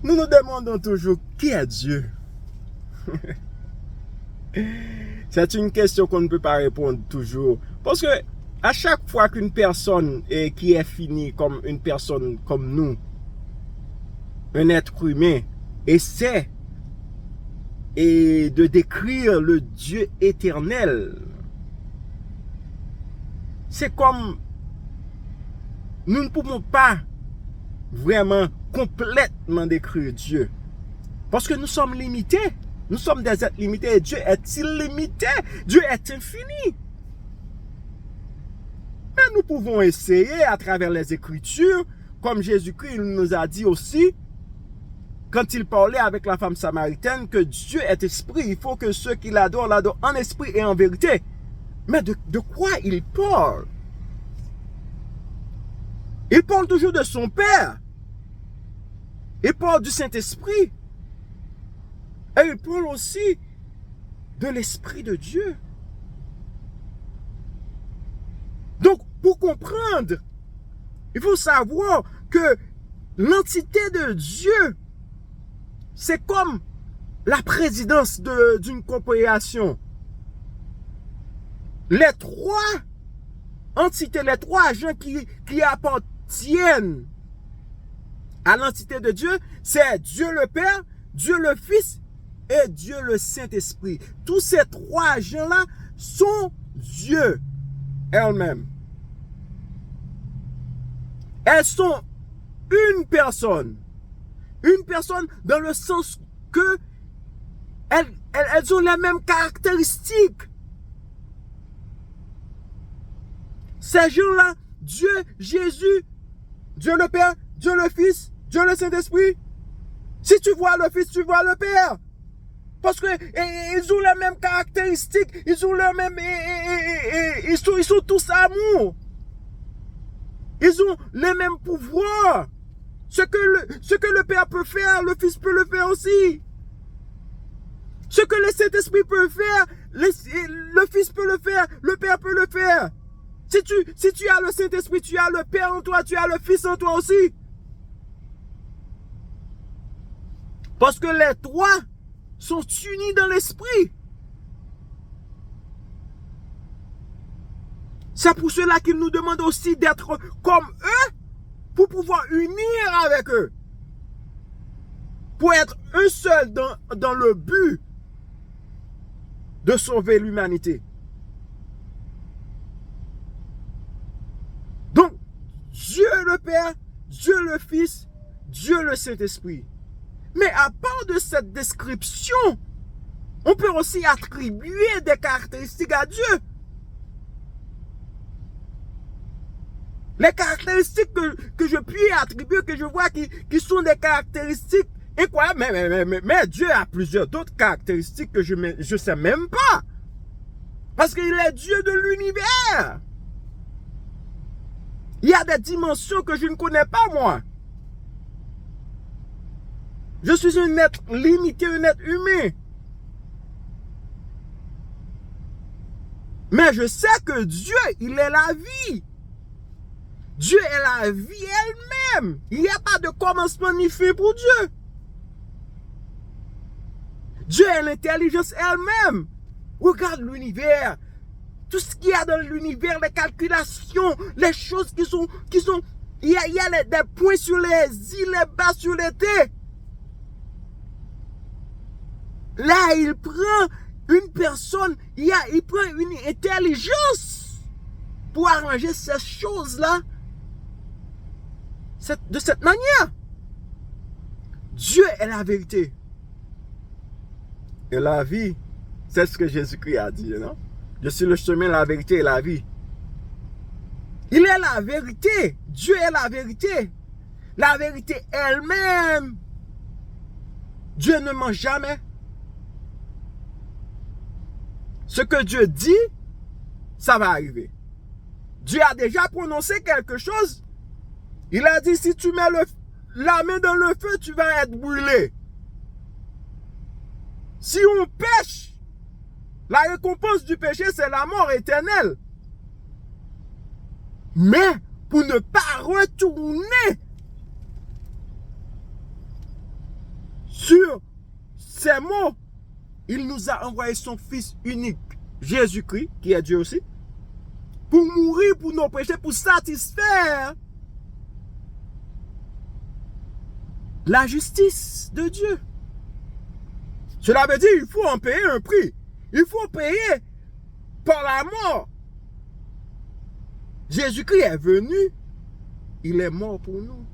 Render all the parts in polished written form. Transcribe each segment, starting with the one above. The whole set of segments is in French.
Nous nous demandons toujours qui est Dieu. C'est une question qu'on ne peut pas répondre toujours. Parce que à chaque fois qu'une personne qui est finie comme une personne comme nous, un être humain, essaie de décrire le Dieu éternel, c'est comme nous ne pouvons pas vraiment complètement décrire Dieu. Parce que nous sommes limités. Nous sommes des êtres limités. Et Dieu est illimité. Dieu est infini. Mais nous pouvons essayer à travers les Écritures, comme Jésus-Christ nous a dit aussi, quand il parlait avec la femme samaritaine, que Dieu est esprit. Il faut que ceux qui l'adorent en esprit et en vérité. Mais de quoi il parle? Il parle toujours de son Père. Il parle du Saint-Esprit. Et il parle aussi de l'Esprit de Dieu. Donc, pour comprendre, il faut savoir que l'entité de Dieu, c'est comme la présidence d'une corporation. Les trois entités, les trois agents qui appartiennent à l'entité de Dieu, c'est Dieu le Père, Dieu le Fils et Dieu le Saint-Esprit. Tous ces trois agents-là sont Dieu elles-mêmes. Elles sont une personne. Une personne dans le sens que elles ont les mêmes caractéristiques. Ces gens-là, Dieu, Jésus, Dieu le Père, Dieu le Fils, Dieu le Saint-Esprit. Si tu vois le Fils, tu vois le Père. Parce que ils ont les mêmes caractéristiques, ils ont les mêmes, ils sont tous amour. Ils ont les mêmes pouvoirs. Ce que le Père peut faire, le Fils peut le faire aussi. Ce que le Saint-Esprit peut faire, le Fils peut le faire, le Père peut le faire. Si tu as le Saint-Esprit, tu as le Père en toi, tu as le Fils en toi aussi. Parce que les trois sont unis dans l'esprit. C'est pour cela qu'il nous demande aussi d'être comme eux pour pouvoir unir avec eux. Pour être un seul dans le but de sauver l'humanité. Donc, Dieu le Père, Dieu le Fils, Dieu le Saint-Esprit. Mais à part de cette description, on peut aussi attribuer des caractéristiques à Dieu. Les caractéristiques que je puis attribuer, que je vois qui sont des caractéristiques incroyables. Mais Dieu a plusieurs d'autres caractéristiques que je ne sais même pas. Parce qu'il est Dieu de l'univers. Il y a des dimensions que je ne connais pas, moi. Je suis un être limité, un être humain. Mais je sais que Dieu, il est la vie. Dieu est la vie elle-même. Il n'y a pas de commencement ni fin pour Dieu. Dieu est l'intelligence elle-même. Regarde l'univers. Tout ce qu'il y a dans l'univers, les calculations, les choses qui sont il y a des points sur les îles, les bas sur les terres. Là, il prend une personne, il prend une intelligence pour arranger ces choses-là de cette manière. Dieu est la vérité. Et la vie, c'est ce que Jésus-Christ a dit, non? Je suis le chemin, la vérité et la vie. Il est la vérité. Dieu est la vérité. La vérité elle-même. Dieu ne ment jamais. Ce que Dieu dit, ça va arriver. Dieu a déjà prononcé quelque chose. Il a dit, si tu mets la main dans le feu, tu vas être brûlé. Si on pêche, la récompense du péché, c'est la mort éternelle. Mais, pour ne pas retourner sur ces mots, il nous a envoyé son Fils unique, Jésus-Christ, qui est Dieu aussi, pour mourir pour nos péchés, pour satisfaire la justice de Dieu. Cela veut dire qu'il faut en payer un prix. Il faut payer par la mort. Jésus-Christ est venu, il est mort pour nous.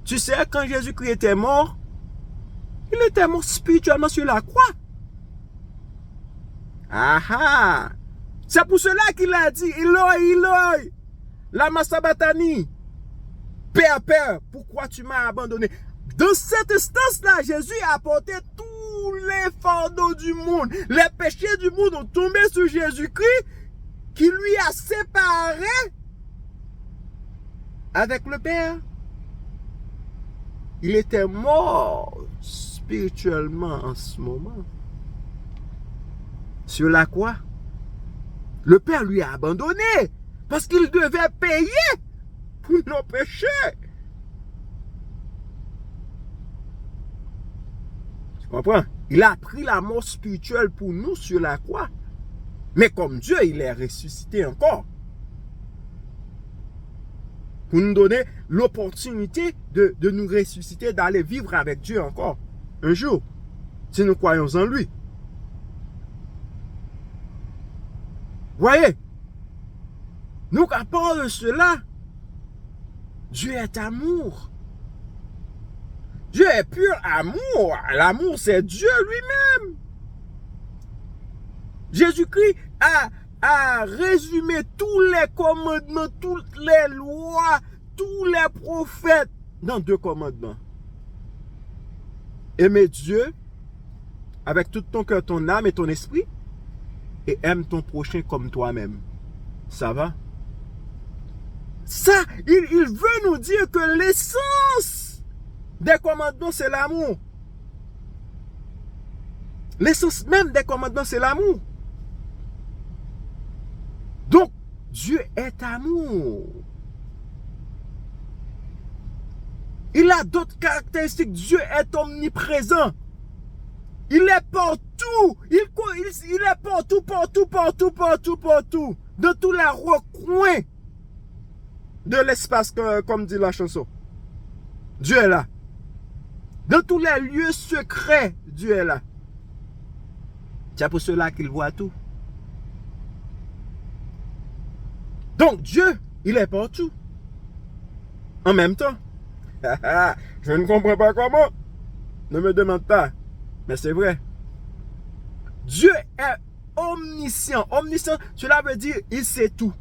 Tu sais, quand Jésus-Christ était mort, il était mort spirituellement sur la croix. Ah ah! C'est pour cela qu'il a dit, Eloi, lama sabachthani. Père, Père, pourquoi tu m'as abandonné? Dans cette instance-là, Jésus a porté tous les fardeaux du monde. Les péchés du monde ont tombé sur Jésus-Christ, qui lui a séparé avec le Père. Il était mort spirituellement en ce moment. Sur la croix. Le Père lui a abandonné parce qu'il devait payer pour nos péchés. Tu comprends? Il a pris la mort spirituelle pour nous sur la croix. Mais comme Dieu, il est ressuscité encore. Pour nous donner l'opportunité de nous ressusciter, d'aller vivre avec Dieu encore. Un jour. Si nous croyons en lui. Voyez? Nous, à part de cela, Dieu est amour. Dieu est pur amour. L'amour, c'est Dieu lui-même. Jésus-Christ a résumé tous les commandements, toutes les lois, tous les prophètes dans 2 commandements. Aimer Dieu avec tout ton cœur, ton âme et ton esprit, et aime ton prochain comme toi-même. Ça va? Ça, il veut nous dire que l'essence des commandements, c'est l'amour. L'essence même des commandements, c'est l'amour. Donc, Dieu est amour. Il a d'autres caractéristiques. Dieu est omniprésent. Il est partout. Il est partout, partout. Dans tous les recoins de l'espace, comme dit la chanson. Dieu est là. Dans tous les lieux secrets, Dieu est là. C'est pour cela qu'il voit tout. Donc Dieu, il est partout. En même temps. Je ne comprends pas comment. Ne me demande pas. Mais c'est vrai. Dieu est omniscient. Omniscient, cela veut dire il sait tout.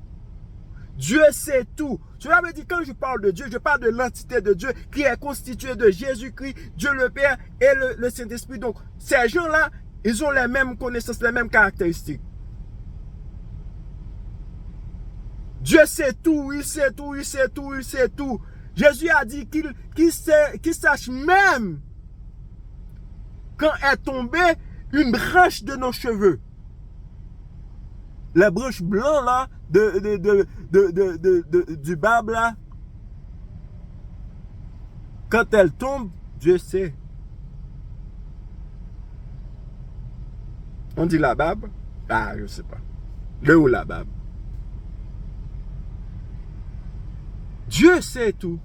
Dieu sait tout. Cela veut dire quand je parle de Dieu, je parle de l'entité de Dieu qui est constituée de Jésus-Christ, Dieu le Père et le Saint-Esprit. Donc ces gens-là, ils ont les mêmes connaissances, les mêmes caractéristiques. Dieu sait tout, il sait tout, il sait tout, il sait tout. Jésus a dit qu'il sache même quand est tombée une branche de nos cheveux. La branche blanche là, du barbe là, quand elle tombe, Dieu sait. On dit la barbe? Ah, je sais pas. Le ou la barbe? Dieu sait tout.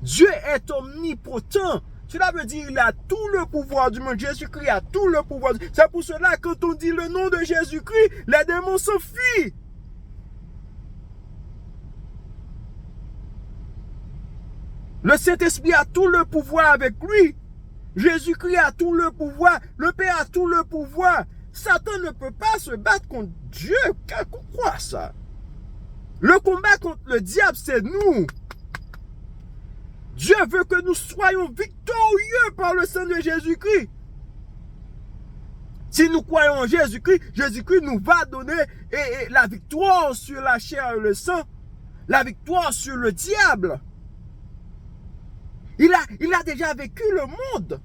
Dieu est omnipotent. Cela veut dire qu'il a tout le pouvoir du monde. Jésus-Christ a tout le pouvoir. C'est pour cela que quand on dit le nom de Jésus-Christ, les démons s'enfuient. Le Saint-Esprit a tout le pouvoir avec lui. Jésus-Christ a tout le pouvoir. Le Père a tout le pouvoir. Satan ne peut pas se battre contre Dieu. Quoi ça? Le combat contre le diable, c'est nous. Dieu veut que nous soyons victorieux par le sang de Jésus-Christ. Si nous croyons en Jésus-Christ, Jésus-Christ nous va donner la victoire sur la chair et le sang, la victoire sur le diable. Il a déjà vécu le monde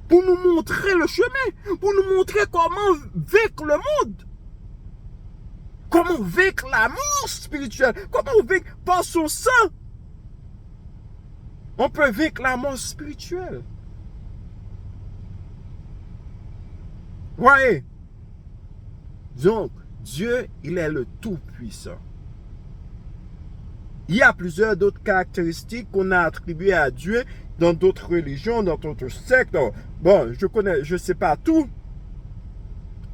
pour nous montrer le chemin, pour nous montrer comment vaincre le monde. Comment vaincre la mort spirituelle, comment vaincre par son sang. On peut vaincre la mort spirituelle. Voyez? Donc, Dieu, il est le Tout-Puissant. Il y a plusieurs d'autres caractéristiques qu'on a attribuées à Dieu dans d'autres religions, dans d'autres sectes. Bon, je ne sais pas tout,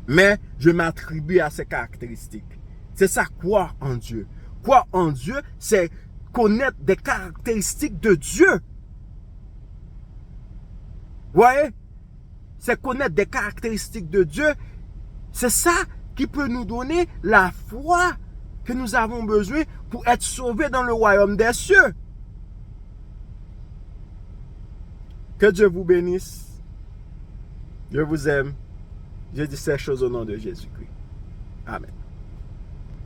mais je m'attribue à ces caractéristiques. C'est ça, croire en Dieu. Croire en Dieu, c'est connaître des caractéristiques de Dieu. Vous voyez? C'est connaître des caractéristiques de Dieu. C'est ça qui peut nous donner la foi que nous avons besoin pour être sauvés dans le royaume des cieux. Que Dieu vous bénisse. Je vous aime. Je dis ces choses au nom de Jésus-Christ. Amen.